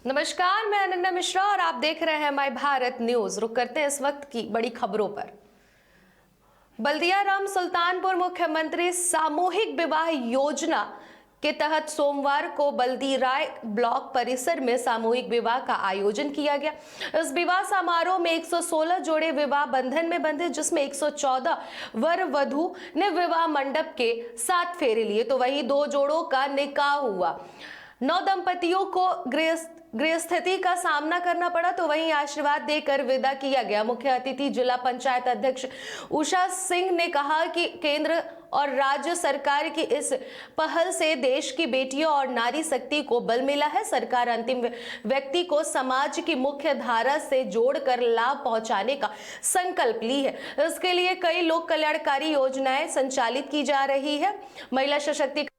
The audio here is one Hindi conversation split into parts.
नमस्कार, मैं अनन्या मिश्रा और आप देख रहे हैं माय भारत न्यूज। रुक करते हैं इस वक्त की बड़ी खबरों पर। बल्दिया राम सुल्तानपुर मुख्यमंत्री सामूहिक विवाह योजना के तहत सोमवार को बल्दीराय ब्लॉक परिसर में सामूहिक विवाह का आयोजन किया गया। इस विवाह समारोह में 116 जोड़े विवाह बंधन में बंधे, जिसमें 114 वर वधु ने विवाह मंडप के 7 फेरे लिए, तो वहीं 2 जोड़ों का निकाह हुआ। 9 दंपतियों को गृहस्थिति का सामना करना पड़ा, तो वहीं आशीर्वाद देकर विदा किया गया। मुख्य अतिथि जिला पंचायत अध्यक्ष उषा सिंह ने कहा कि केंद्र और राज्य सरकार की इस पहल से देश की बेटियों और नारी शक्ति को बल मिला है। सरकार अंतिम व्यक्ति को समाज की मुख्य धारा से जोड़कर लाभ पहुंचाने का संकल्प ली है। इसके लिए कई लोक कल्याणकारी योजनाएं संचालित की जा रही है। महिला सशक्तिकरण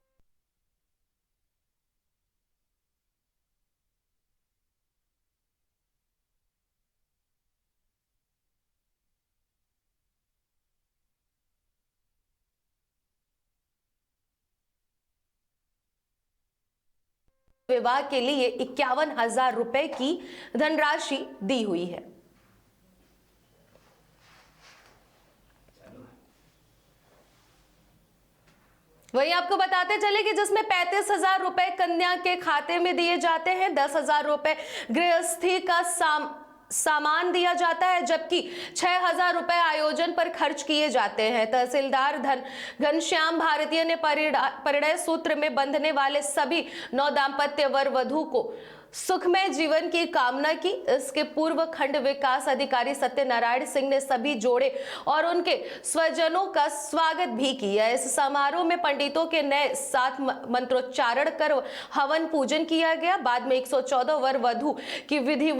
विवाह के लिए 51,000 रुपए की धनराशि दी हुई है। वहीं आपको बताते चले कि जिसमें 35,000 रुपए कन्या के खाते में दिए जाते हैं, 10,000 रुपए गृहस्थी का सामान दिया जाता है, जबकि 6,000 रुपए आयोजन पर खर्च किए जाते हैं। तहसीलदार घनश्याम भारतीय ने परिणय सूत्र में बंधने वाले सभी 9 दाम्पत्य वर वधु को सुखमय जीवन की कामना की। इसके पूर्व खंड विकास अधिकारी सत्यनारायण सिंह ने सभी जोड़े और उनके स्वजनों का स्वागत भी किया। इस समारोह में पंडितों के नए 7 मंत्रोच्चारण कर हवन पूजन किया गया। बाद में 114 वर वधु की विधि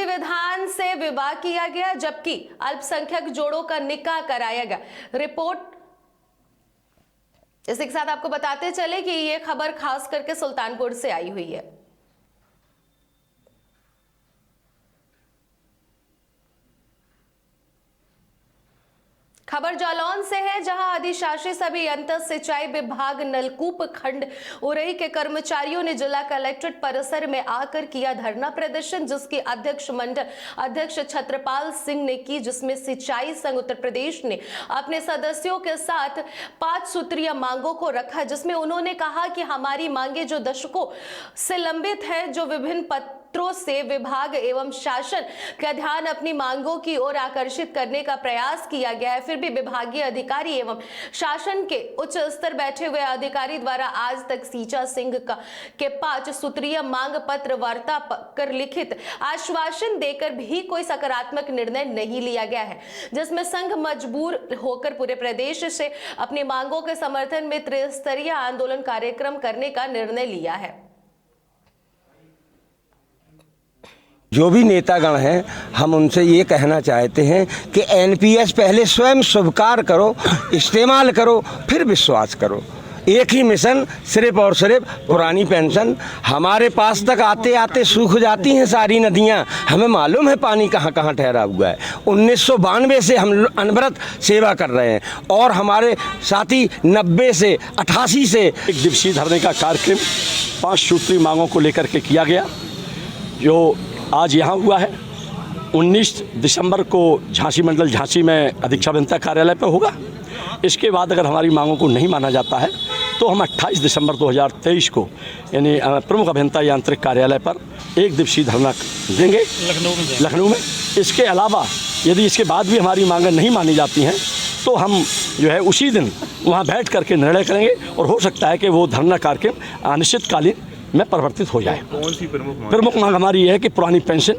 विधान से विवाह किया गया, जबकि अल्पसंख्यक जोड़ों का निकाह कराया गया। रिपोर्ट इसी के साथ आपको बताते चले कि ये खबर खास करके सुल्तानपुर से आई हुई है। खबर जालौन से है, जहां अधिशासी सभी अंतर सिंचाई विभाग नलकूप खंड उरई के कर्मचारियों ने जिला कलेक्ट्रेट परिसर में आकर किया धरना प्रदर्शन, जिसकी अध्यक्ष मंडल अध्यक्ष छत्रपाल सिंह ने की, जिसमें सिंचाई संघ उत्तर प्रदेश ने अपने सदस्यों के साथ 5 सूत्रीय मांगों को रखा, जिसमें उन्होंने कहा कि हमारी मांगे जो दशकों से लंबित है, जो विभिन्न पत्रों से विभाग एवं शासन का ध्यान अपनी मांगों की ओर आकर्षित करने का प्रयास किया गया है, फिर भी विभागीय अधिकारी एवं शासन के उच्च स्तर बैठे हुए अधिकारी द्वारा आज तक सीचा सिंह के 5 सूत्रीय मांग पत्र वार्ता कर लिखित आश्वासन देकर भी कोई सकारात्मक निर्णय नहीं लिया गया है, जिसमें संघ मजबूर होकर पूरे प्रदेश से अपनी मांगों के समर्थन में त्रिस्तरीय आंदोलन कार्यक्रम करने का निर्णय लिया है। जो भी नेतागण हैं, हम उनसे ये कहना चाहते हैं कि एनपीएस पहले स्वयं स्वीकार करो, इस्तेमाल करो, फिर विश्वास करो। एक ही मिशन, सिर्फ और सिर्फ पुरानी पेंशन। हमारे पास तक आते आते सूख जाती हैं सारी नदियां, हमें मालूम है पानी कहाँ कहाँ ठहरा हुआ है। 1992 से हम अनवरत सेवा कर रहे हैं और हमारे साथी 90 से 88 से एक दिवसीय धरने का कार्यक्रम 5 सूत्री मांगों को लेकर के किया गया, जो आज यहाँ हुआ है। 19 दिसंबर को झांसी मंडल झांसी में अधीक्षक अभियंता कार्यालय पर होगा। इसके बाद अगर हमारी मांगों को नहीं माना जाता है तो हम 28 दिसंबर 2023 को यानी प्रमुख अभियंता यांत्रिक कार्यालय पर एक दिवसीय धरना देंगे लखनऊ में। इसके अलावा यदि इसके बाद भी हमारी मांगें नहीं मानी जाती हैं तो हम जो है उसी दिन वहाँ बैठ करके निर्णय करेंगे और हो सकता है कि वो धरना कार्यक्रम अनिश्चितकालीन में परिवर्तित हो जाए। कौन सी प्रमुख मांग हमारी ये है कि पुरानी पेंशन।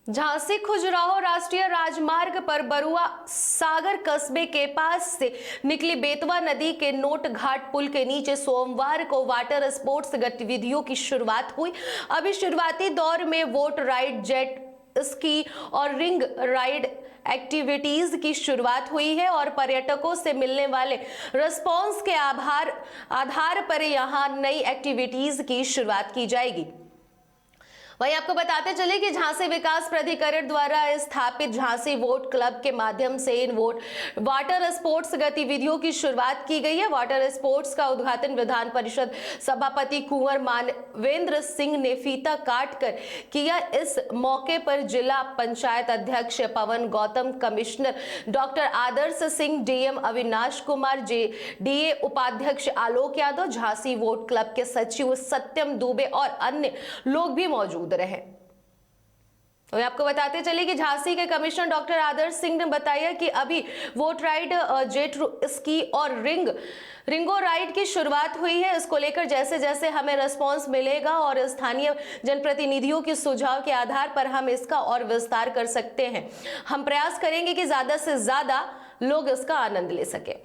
झांसी खुजराहो राष्ट्रीय राजमार्ग पर बरुआ सागर कस्बे के पास से निकली बेतवा नदी के नोट घाट पुल के नीचे सोमवार को वाटर स्पोर्ट्स गतिविधियों की शुरुआत हुई। अभी शुरुआती दौर में बोट राइड, जेट स्की और रिंग राइड एक्टिविटीज की शुरुआत हुई है और पर्यटकों से मिलने वाले रिस्पॉन्स के आधार पर यहां नई एक्टिविटीज की शुरुआत की जाएगी। वहीं आपको बताते चले कि झांसी विकास प्राधिकरण द्वारा स्थापित झांसी वोट क्लब के माध्यम से इन वाटर स्पोर्ट्स गतिविधियों की शुरुआत की गई है। वाटर स्पोर्ट्स का उद्घाटन विधान परिषद सभापति कुंवर मानवेंद्र सिंह ने फीता काटकर किया। इस मौके पर जिला पंचायत अध्यक्ष पवन गौतम, कमिश्नर डॉक्टर आदर्श सिंह, डीएम अविनाश कुमार, डीए उपाध्यक्ष आलोक यादव, झांसी वोट क्लब के सचिव सत्यम दुबे और अन्य लोग भी मौजूद रहे। तो आपको बताते चले कि झांसी के कमिश्नर डॉक्टर आदर्श सिंह ने बताया कि अभी वोट राइड, जेट स्की और रिंगो राइड की शुरुआत हुई है। इसको लेकर जैसे जैसे हमें रिस्पांस मिलेगा और स्थानीय जनप्रतिनिधियों के सुझाव के आधार पर हम इसका और विस्तार कर सकते हैं। हम प्रयास करेंगे कि ज्यादा से ज्यादा लोग इसका आनंद ले सके।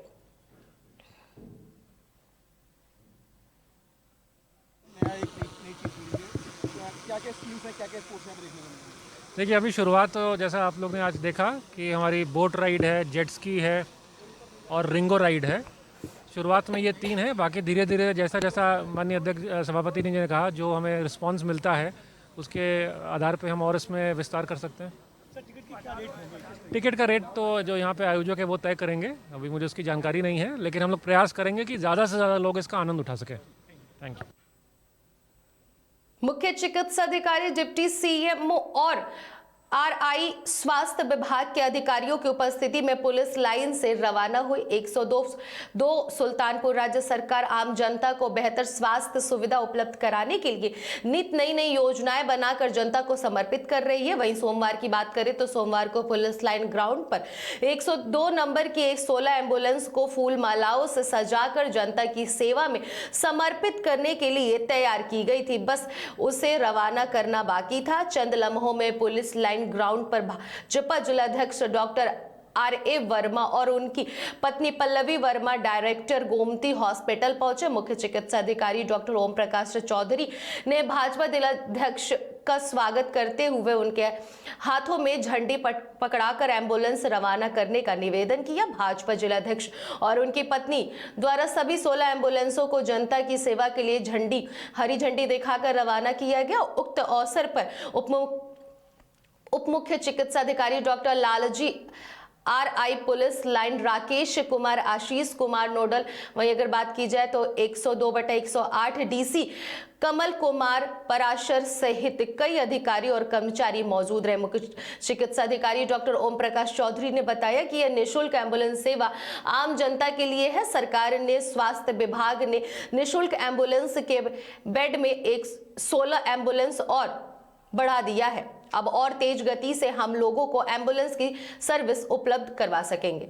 देखिए, अभी शुरुआत तो जैसा आप लोग ने आज देखा कि हमारी बोट राइड है, जेट स्की है और रिंगो राइड है। शुरुआत में ये 3 है, बाकी धीरे धीरे जैसा जैसा माननीय अध्यक्ष सभापति ने कहा, जो हमें रिस्पांस मिलता है उसके आधार पे हम और इसमें विस्तार कर सकते हैं। टिकट का रेट तो जो यहाँ पे आयोजक है वो तय करेंगे, अभी मुझे उसकी जानकारी नहीं है, लेकिन हम लोग प्रयास करेंगे कि ज़्यादा से ज़्यादा लोग इसका आनंद उठा सकें। Thank you. मुख्य चिकित्सा अधिकारी, डिप्टी सीएमओ और आरआई स्वास्थ्य विभाग के अधिकारियों की उपस्थिति में पुलिस लाइन से रवाना हुई। 102 सुल्तानपुर राज्य सरकार आम जनता को बेहतर स्वास्थ्य सुविधा उपलब्ध कराने के लिए नित नई योजनाएं बनाकर जनता को समर्पित कर रही है। वहीं सोमवार की बात करें तो सोमवार को पुलिस लाइन ग्राउंड पर 102 नंबर की 16 एम्बुलेंस को फूल मालाओं से सजाकर जनता की सेवा में समर्पित करने के लिए तैयार की गई थी। बस उसे रवाना करना बाकी था। चंद लम्हों में पुलिस लाइन ग्राउंड पर भाजपा जिलाध्यक्ष डॉक्टर आरए वर्मा और उनकी पत्नी पल्लवी वर्मा डायरेक्टर गोमती हॉस्पिटल पहुंचे। मुख्य चिकित्सा अधिकारी डॉक्टर ओम प्रकाश चौधरी ने भाजपा जिलाध्यक्ष का स्वागत करते हुए उनके हाथों में झंडी पकड़ाकर एम्बुलेंस रवाना करने का निवेदन किया। भाजपा जिलाध्यक्ष और उनकी पत्नी द्वारा सभी 16 एम्बुलेंसों को जनता की सेवा के लिए हरी झंडी दिखाकर रवाना किया गया। उक्त अवसर पर उप मुख्य चिकित्सा अधिकारी doctor Lalji RI police line Rakesh Kumar, Ashish Kumar nodal, वहीं अगर बात की जाए तो 102/108 डीसी कमल कुमार पराशर सहित कई अधिकारी और कर्मचारी मौजूद रहे। मुख्य चिकित्सा अधिकारी डॉक्टर ओम प्रकाश चौधरी ने बताया कि यह निःशुल्क एम्बुलेंस सेवा आम जनता के लिए है। सरकार ने, स्वास्थ्य विभाग ने निःशुल्क एम्बुलेंस के बेड में 16 एम्बुलेंस और बढ़ा दिया है। अब और तेज गति से हम लोगों को एम्बुलेंस की सर्विस उपलब्ध करवा सकेंगे।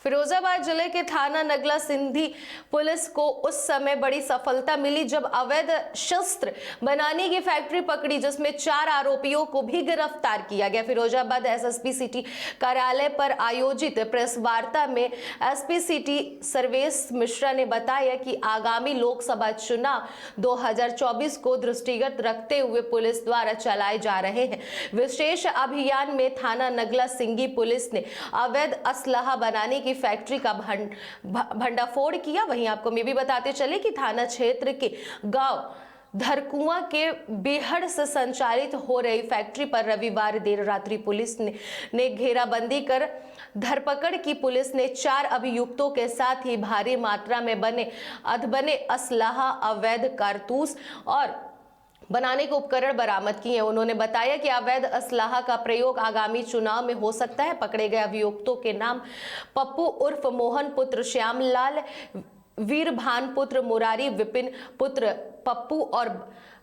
फिरोजाबाद जिले के थाना नगला सिंधी पुलिस को उस समय बड़ी सफलता मिली जब अवैध शस्त्र बनाने की फैक्ट्री पकड़ी, जिसमें 4 आरोपियों को भी गिरफ्तार किया गया। फिरोजाबाद एसएसपी सिटी कार्यालय पर आयोजित प्रेस वार्ता में एसपी सिटी सर्वेश मिश्रा ने बताया कि आगामी लोकसभा चुनाव 2024 को दृष्टिगत रखते हुए पुलिस द्वारा चलाए जा रहे हैं विशेष अभियान में थाना नगला सिंगी पुलिस ने अवैध असलहा बनाने की फैक्ट्री का भंडाफोड़ किया। वहीं आपको मैं भी बताते चले कि थाना क्षेत्र के गांव धरकुआं के बेहड़ से संचालित हो रही फैक्ट्री पर रविवार देर रात्रि पुलिस ने घेराबंदी कर धरपकड़ की। पुलिस ने 4 अभियुक्तों के साथ ही भारी मात्रा में बने असलहा, अवैध कारतूस और बनाने के उपकरण बरामद किए हैं। उन्होंने बताया कि अवैध असलाहा का प्रयोग आगामी चुनाव में हो सकता है। पकड़े गए अभियुक्तों के नाम पप्पू उर्फ मोहन पुत्र श्यामलाल, वीरभान पुत्र मुरारी, विपिन पुत्र पप्पू और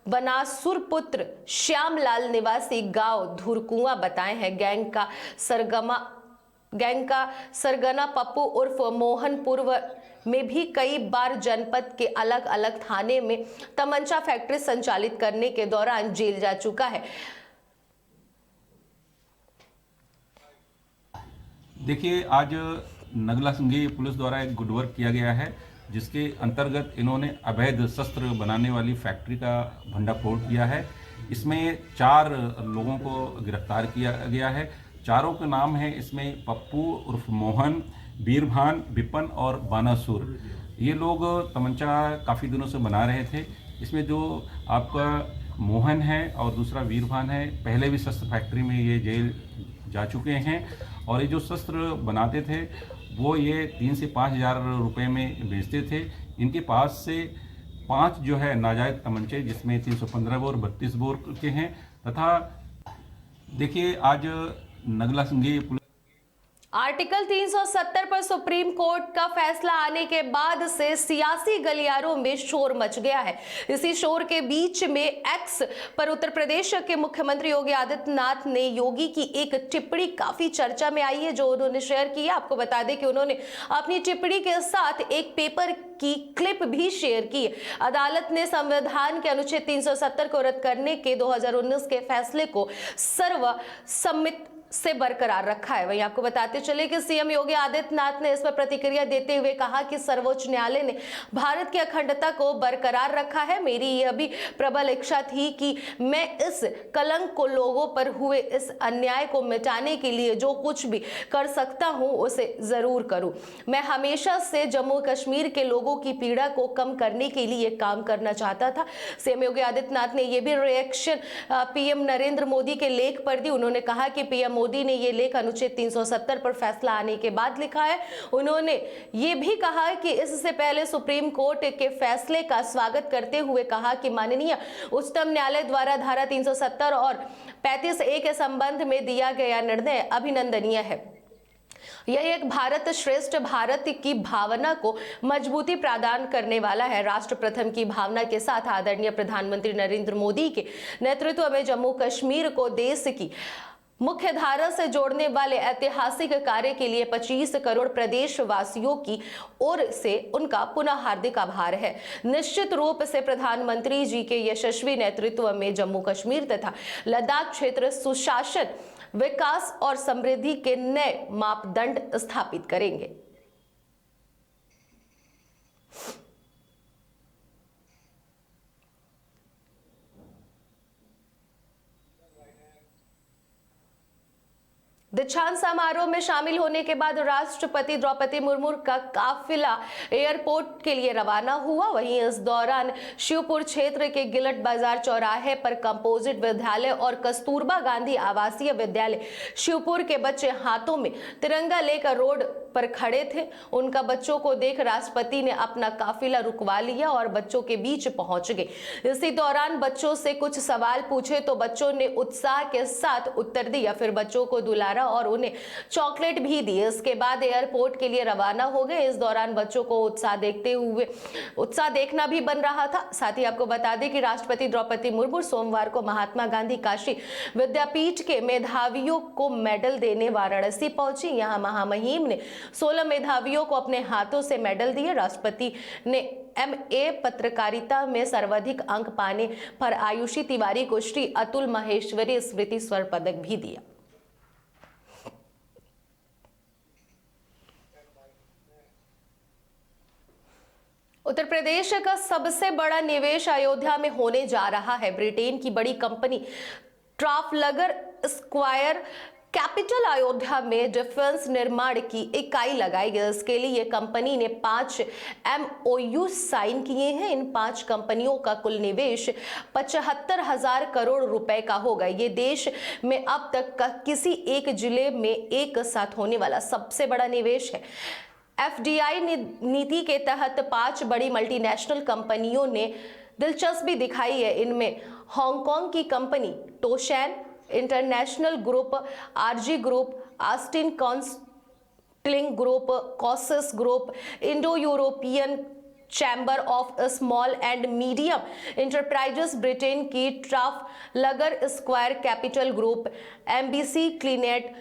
बनासुर पुत्र श्यामलाल निवासी गांव धुरकुआं बताए हैं। गैंग का सरगना पप्पू उर्फ मोहन पूर्व में भी कई बार जनपद के अलग अलग थाने में तमंचा फैक्ट्री संचालित करने के दौरान जेल जा चुका है। देखिए, आज नगला सिंगी पुलिस द्वारा एक गुड वर्क किया गया है, जिसके अंतर्गत इन्होंने अवैध शस्त्र बनाने वाली फैक्ट्री का भंडाफोड़ किया है। इसमें 4 लोगों को गिरफ्तार किया गया है। चारों के नाम है इसमें पप्पू उर्फ मोहन, वीरभान, विपन और बानासुर, ये लोग तमंचा काफ़ी दिनों से बना रहे थे। इसमें जो आपका मोहन है और दूसरा वीरभान है, पहले भी शस्त्र फैक्ट्री में ये जेल जा चुके हैं और ये जो शस्त्र बनाते थे वो ये 3 से 5 हज़ार रुपये में बेचते थे। इनके पास से 5 जो है नाजायज़ तमंचे, जिसमें 315 बोर 32 बोर के हैं। तथा देखिए आज नगला सिंगी पुलिस आर्टिकल 370 पर सुप्रीम कोर्ट का फैसला आने के बाद से सियासी गलियारों में शोर मच गया है। इसी शोर के बीच में एक्स पर उत्तर प्रदेश के मुख्यमंत्री योगी आदित्यनाथ ने योगी की एक टिप्पणी काफी चर्चा में आई है, जो उन्होंने शेयर की है। आपको बता दें कि उन्होंने अपनी टिप्पणी के साथ एक पेपर की क्लिप भी शेयर की है। अदालत ने संविधान के अनुच्छेद 370 को रद्द करने के 2019 के फैसले को सर्वसम्मति से बरकरार रखा है। वहीं आपको बताते चले कि सीएम योगी आदित्यनाथ ने इस पर प्रतिक्रिया देते हुए कहा कि सर्वोच्च न्यायालय ने भारत की अखंडता को बरकरार रखा है। मेरी यह भी प्रबल इच्छा थी कि मैं इस कलंक को, लोगों पर हुए इस अन्याय को मिटाने के लिए जो कुछ भी कर सकता हूं उसे जरूर करूं। मैं हमेशा से जम्मू कश्मीर के लोगों की पीड़ा को कम करने के लिए काम करना चाहता था। सीएम योगी आदित्यनाथ ने यह भी रिएक्शन पीएम नरेंद्र मोदी के लेख पर दी। उन्होंने कहा कि पीएम मोदी ने यह लेख अनुच्छेद 370 पर फैसला आने के बाद लिखा है। उन्होंने यह भी कहा कि इससे पहले सुप्रीम कोर्ट के फैसले का स्वागत करते हुए कहा कि माननीय उच्चतम न्यायालय द्वारा धारा 370 और 35A के संबंध में दिया गया निर्णय अभिनंदनीय है। यह एक भारत श्रेष्ठ भारत की भावना को मजबूती प्रदान करने वाला है। राष्ट्र प्रथम की भावना के साथ आदरणीय प्रधानमंत्री नरेंद्र मोदी के नेतृत्व में जम्मू कश्मीर को देश की मुख्य धारा से जोड़ने वाले ऐतिहासिक कार्य के लिए 25 करोड़ प्रदेशवासियों की ओर से उनका पुनः हार्दिक आभार है। निश्चित रूप से प्रधानमंत्री जी के यशस्वी नेतृत्व में जम्मू कश्मीर तथा लद्दाख क्षेत्र सुशासन, विकास और समृद्धि के नए मापदंड स्थापित करेंगे। दीक्षांत समारोह में शामिल होने के बाद राष्ट्रपति द्रौपदी मुर्मू का काफिला एयरपोर्ट के लिए रवाना हुआ। वहीं इस दौरान शिवपुर क्षेत्र के गिलट बाजार चौराहे पर कंपोजिट विद्यालय और कस्तूरबा गांधी आवासीय विद्यालय शिवपुर के बच्चे हाथों में तिरंगा लेकर रोड पर खड़े थे। उनका बच्चों को देख राष्ट्रपति ने अपना काफिला रुकवा लिया और बच्चों के बीच पहुंच गए। इसी दौरान बच्चों से कुछ सवाल पूछे तो बच्चों ने उत्साह के साथ उत्तर दिया। फिर बच्चों को दुलारा और उन्हें चॉकलेट भी दी। इसके बाद एयरपोर्ट के लिए रवाना हो गए। इस दौरान बच्चों को उत्साह देखना भी बन रहा था। साथ ही आपको बता दें कि राष्ट्रपति द्रौपदी मुर्मू सोमवार को महात्मा गांधी काशी विद्यापीठ के मेधावियों को मेडल देने वाराणसी पहुंची। यहां महामहिम ने 16 मेधावियों को अपने हाथों से मेडल दिए। राष्ट्रपति ने MA पत्रकारिता में सर्वाधिक अंक पाने पर आयुषी तिवारी को श्री अतुल माहेश्वरी स्मृति स्वर्ण पदक भी दिया। उत्तर प्रदेश का सबसे बड़ा निवेश अयोध्या में होने जा रहा है। ब्रिटेन की बड़ी company Trafalgar square capital Ayodhya में डिफेंस निर्माण की इकाई लगाई गई। इसके लिए कंपनी ने 5 MOU साइन किए हैं। इन 5 कंपनियों का कुल निवेश 75,000 करोड़ रुपए का होगा। ये देश में अब तक का किसी एक जिले में एक साथ होने वाला सबसे बड़ा निवेश है। FDI नीति के तहत 5 बड़ी मल्टीनेशनल कंपनियों ने दिलचस्पी दिखाई है। इनमें हांगकांग की कंपनी टोशैन international group, RG group, Austin consulting group, कॉसिस group, Indo European chamber of small and medium enterprises Britain की Trafalgar square capital group, MBC क्लीनेट,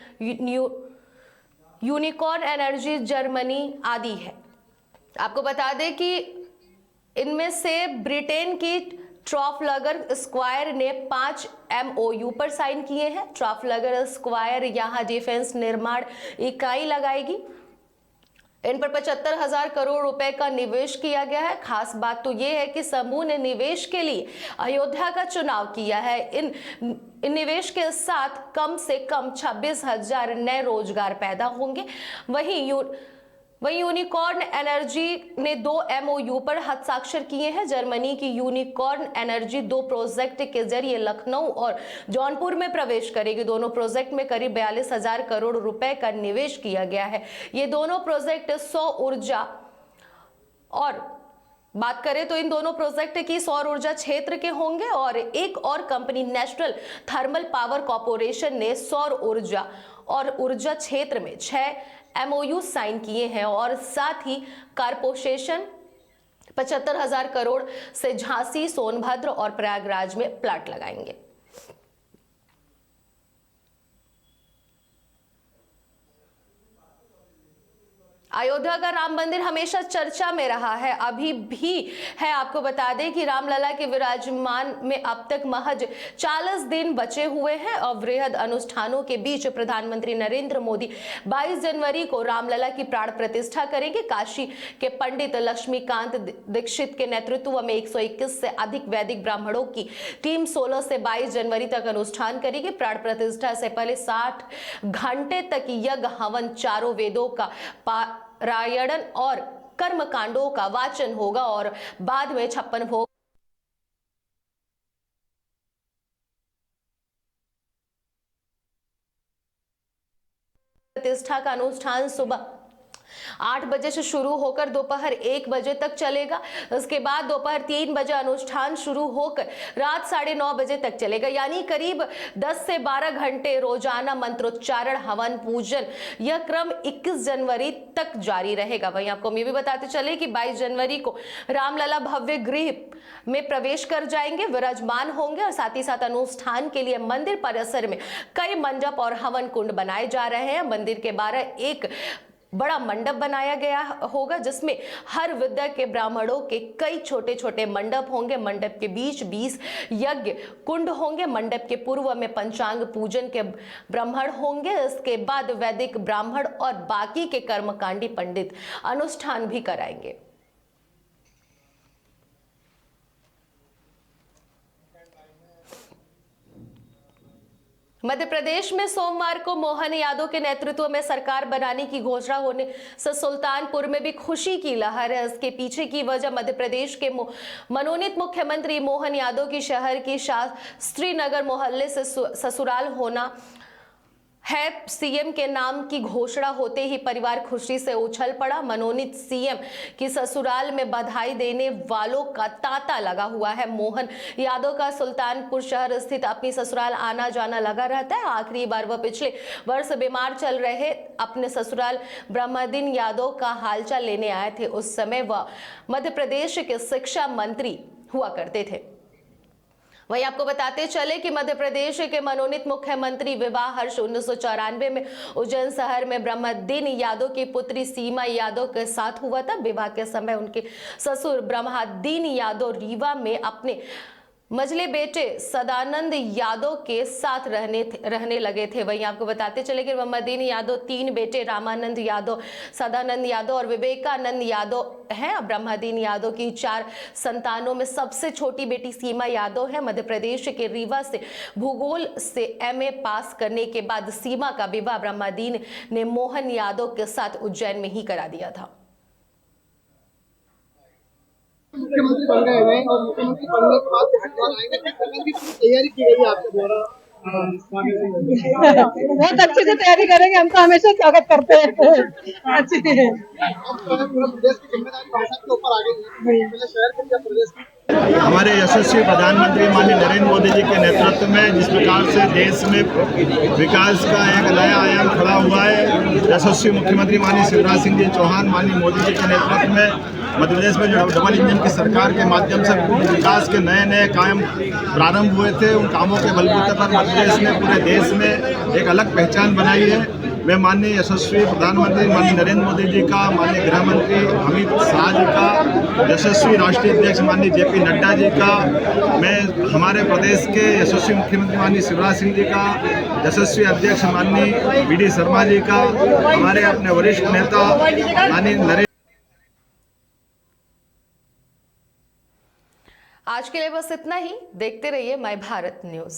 यूनिकॉर्न एनर्जी जर्मनी आदि है। आपको बता दें कि इनमें से ब्रिटेन की ट्राफलगर स्क्वायर ने 5 MOU पर साइन किए हैं। ट्राफलगर स्क्वायर यहां डिफेंस निर्माण इकाई लगाएगी। इन पर 75,000 करोड़ रुपए का निवेश किया गया है। खास बात तो यह है कि समूह ने निवेश के लिए अयोध्या का चुनाव किया है। इन निवेश के साथ कम से कम 26,000 नए रोजगार पैदा होंगे। वहीं वहीं यूनिकॉर्न एनर्जी ने 2 MOU पर हस्ताक्षर किए हैं। जर्मनी की यूनिकॉर्न एनर्जी 2 प्रोजेक्ट के जरिए लखनऊ और जौनपुर में प्रवेश करेगी। दोनों प्रोजेक्ट में करीब 42,000 करोड़ रुपए का निवेश किया गया है। ये दोनों प्रोजेक्ट 100 ऊर्जा और बात करें तो इन दोनों प्रोजेक्ट की सौर ऊर्जा क्षेत्र के होंगे और एक और company national thermal power corporation ने सौर ऊर्जा और ऊर्जा क्षेत्र में 6 MOU साइन किए हैं और साथ ही कॉर्पोरेशन 75,000 करोड़ से झांसी, सोनभद्र और प्रयागराज में प्लांट लगाएंगे। अयोध्या का राम मंदिर हमेशा चर्चा में रहा है, अभी भी है। आपको बता दें कि रामलला के विराजमान में अब तक महज 40 दिन बचे हुए हैं और वृहद अनुष्ठानों के बीच प्रधानमंत्री नरेंद्र मोदी 22 जनवरी को रामलला की प्राण प्रतिष्ठा करेंगे। काशी के पंडित लक्ष्मीकांत दीक्षित के नेतृत्व में 121 से अधिक वैदिक ब्राह्मणों की टीम 16 से 22 जनवरी तक अनुष्ठान करेगी। प्राण प्रतिष्ठा से पहले 60 घंटे तक यज्ञ, हवन, चारों वेदों का पारायण और कर्म कांडों का वाचन होगा और बाद में 56 भोग प्रतिष्ठा का अनुष्ठान सुबह 8 बजे से शुरू होकर दोपहर 1 बजे तक चलेगा। उसके बाद दोपहर 3 बजे अनुष्ठान शुरू होकर रात 9:30 बजे तक चलेगा, यानी करीब 10 से 12 घंटे रोजाना मंत्रोच्चारण, हवन, पूजन। यह क्रम 21 जनवरी तक जारी रहेगा। वहीं आपको हम ये भी बताते चले कि 22 जनवरी को रामलला भव्य गृह में प्रवेश कर जाएंगे, विराजमान होंगे और साथ ही साथ अनुष्ठान के लिए मंदिर परिसर में कई मंडप और हवन कुंड बनाए जा रहे हैं। मंदिर के 12 एक बड़ा मंडप बनाया गया होगा जिसमें हर विद्या के ब्राह्मणों के कई छोटे छोटे मंडप होंगे। मंडप के बीच 20 यज्ञ कुंड होंगे। मंडप के पूर्व में पंचांग पूजन के ब्राह्मण होंगे। इसके बाद वैदिक ब्राह्मण और बाकी के कर्मकांडी पंडित अनुष्ठान भी कराएंगे। मध्य प्रदेश में सोमवार को मोहन यादव के नेतृत्व में सरकार बनाने की घोषणा होने से सुल्तानपुर में भी खुशी की लहर है। इसके पीछे की वजह मध्य प्रदेश के मनोनीत मुख्यमंत्री मोहन यादव की शहर की शास्त्री नगर मोहल्ले से ससुराल होना है। सीएम के नाम की घोषणा होते ही परिवार खुशी से उछल पड़ा। मनोनीत सीएम की ससुराल में बधाई देने वालों का तांता लगा हुआ है। मोहन यादव का सुल्तानपुर शहर स्थित अपनी ससुराल आना जाना लगा रहता है। आखिरी बार वह पिछले वर्ष बीमार चल रहे अपने ससुराल ब्रह्मदीन यादव का हालचाल लेने आए थे। उस समय वह मध्य प्रदेश के शिक्षा मंत्री हुआ करते थे। वहीं आपको बताते चले कि मध्य प्रदेश के मनोनीत मुख्यमंत्री विवाह हर्ष 1994 में उज्जैन शहर में ब्रह्मदीन यादव की पुत्री सीमा यादव के साथ हुआ था। विवाह के समय उनके ससुर ब्रह्मदीन यादव रीवा में अपने मझले बेटे सदानंद यादव के साथ रहने लगे थे। वहीं आपको बताते चले कि ब्रह्मदीन यादव 3 बेटे रामानंद यादव, सदानंद यादव और विवेकानंद यादव हैं। ब्रह्मदीन यादव की 4 संतानों में सबसे छोटी बेटी सीमा यादव है। मध्य प्रदेश के रीवा से भूगोल से MA पास करने के बाद सीमा का विवाह ब्रह्मदीन ने मोहन यादव के साथ उज्जैन में ही करा दिया था। मुख्यमंत्री बन गए हैं और मुख्यमंत्री बनने के बाद हरिद्वार आएंगे, की तैयारी की गई है आपके द्वारा? बहुत अच्छे से तैयारी करेंगे, हम तो हमेशा स्वागत करते हैं। अच्छी है। प्रदेश की जिम्मेदारी भाषा के ऊपर आ गई है, शहर के प्रदेश की। हमारे यशस्वी प्रधानमंत्री माननीय नरेंद्र मोदी जी के नेतृत्व में जिस प्रकार से देश में विकास का एक नया आयाम खड़ा हुआ है, यशस्वी मुख्यमंत्री माननीय शिवराज सिंह जी चौहान माननीय मोदी जी के नेतृत्व में मध्य प्रदेश में जो डबल इंजन की सरकार के माध्यम से विकास के नए कायम प्रारंभ हुए थे, उन कामों के बलबूते पर मध्य प्रदेश ने पूरे देश में एक अलग पहचान बनाई है। मैं माननीय यशस्वी प्रधानमंत्री माननीय नरेंद्र मोदी जी का, माननीय गृह मंत्री अमित शाह जी का, यशस्वी राष्ट्रीय अध्यक्ष माननीय JP नड्डा जी का, मैं हमारे प्रदेश के यशस्वी मुख्यमंत्री माननीय शिवराज सिंह जी का, यशस्वी अध्यक्ष माननीय BD शर्मा जी का, हमारे अपने वरिष्ठ नेता माननीय नरेंद्र। आज के लिए बस इतना ही। देखते रहिए माय भारत न्यूज।